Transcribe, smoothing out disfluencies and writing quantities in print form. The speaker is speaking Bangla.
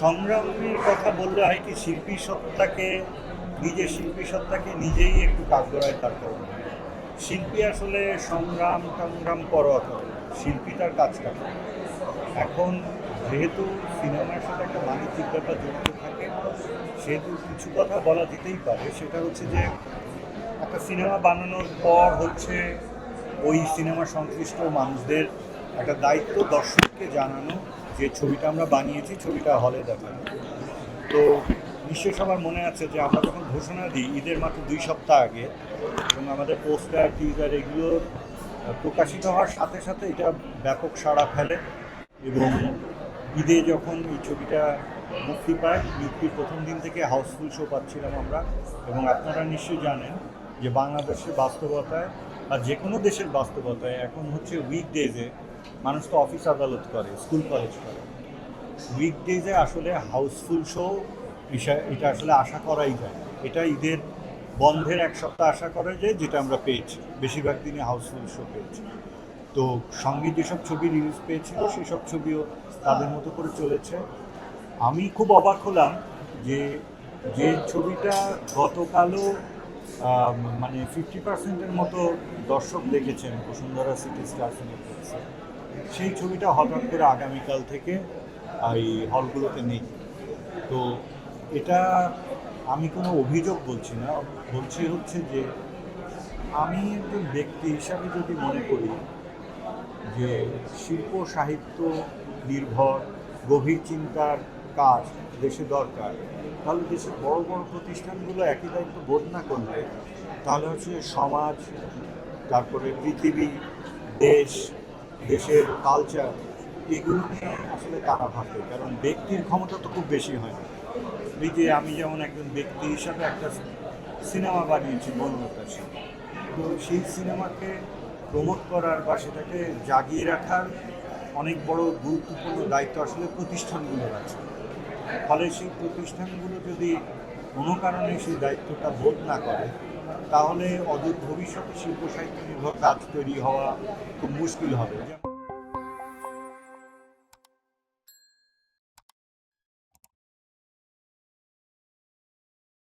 সংগ্রামের কথা বললে হয় কি, শিল্পী সত্তাকে, নিজের শিল্পী সত্তাকে নিজেই একটু কাঠগড়ায় দাঁড় করানো। শিল্পী আসলে সংগ্রাম টংগ্রাম পরোয়া করে, শিল্পী তার কাজটা করে। এখন যেহেতু সিনেমার সাথে একটা বাণিজ্যিক ব্যাপার জড়িত থাকে, সেহেতু কিছু কথা বলা যেতেই পারে। সেটা হচ্ছে যে একটা সিনেমা বানানোর পর হচ্ছে ওই সিনেমা সংশ্লিষ্ট মানুষদের একটা দায়িত্ব দর্শককে জানানো যে ছবিটা আমরা বানিয়েছি, ছবিটা হলে দেখানো। তো নিশ্চয়ই সবার মনে আছে যে আমরা যখন ঘোষণা দিই ঈদের মাত্র 2 সপ্তাহ আগে, এবং আমাদের পোস্টার টিজার এগুলো প্রকাশিত হওয়ার সাথে সাথে এটা ব্যাপক সাড়া ফেলে। এবং ঈদে যখন এই ছবিটা মুক্তি পায়, মুক্তির প্রথম দিন থেকে হাউসফুল শো পাচ্ছিলাম আমরা। এবং আপনারা নিশ্চয়ই জানেন যে বাংলাদেশের বাস্তবতায় বা যে কোনো দেশের বাস্তবতায় এখন হচ্ছে উইকডেজে মানুষ তো অফিস আদালত করে, স্কুল কলেজ করে, উইকডেজে আসলে হাউসফুল শো এটা আসলে আশা করাই যায়। এটা ঈদের বন্ধের 1 সপ্তাহ আশা করা যায়, যেটা আমরা পেয়েছি। বেশিরভাগ দিনে হাউসফুল শো পেয়েছি। তো সঙ্গে যেসব ছবি রিলিজ পেয়েছিল সেসব ছবিও তাদের মতো করে চলেছে। আমি খুব অবাক হলাম যে যে ছবিটা গতকালও মানে 50%-এর মতো দর্শক দেখেছেন বসুন্ধরা সিটি স্টার সিনেপ্লেক্সে, সেই ছবিটা হঠাৎ করে আগামীকাল থেকে এই হলগুলোতে নেই। তো এটা আমি কোনো অভিযোগ বলছি না, বলছি হচ্ছে যে আমি একজন ব্যক্তি হিসাবে যদি মনে করি যে শিল্প সাহিত্য নির্ভর গভীর চিন্তার কাজ দেশে দরকার, তাহলে দেশের বড় বড় প্রতিষ্ঠানগুলো একই দায়িত্ব বোধ না করলে তাহলে হচ্ছে সমাজ, তারপরে পৃথিবী, দেশ, দেশের কালচার, এগুলো নিয়ে আসলে তারা ভাবে। কারণ ব্যক্তির ক্ষমতা তো খুব বেশি হয় না। এই যে আমি যেমন একজন ব্যক্তি হিসাবে একটা সিনেমা বানিয়েছি বনলতা সেন, তো সেই সিনেমাকে প্রমোট করার বা সেটাকে জাগিয়ে রাখার অনেক বড় গুরুত্বপূর্ণ দায়িত্ব আসলে প্রতিষ্ঠানগুলোর আছে। ফলে সেই প্রতিষ্ঠানগুলো যদি কোনো কারণে সেই দায়িত্বটা বোধ না করে, তাহলে অদূর ভবিষ্যতে শিল্প সাহিত্য নির্ভর কাজ তৈরি হওয়া খুব মুশকিল হবে।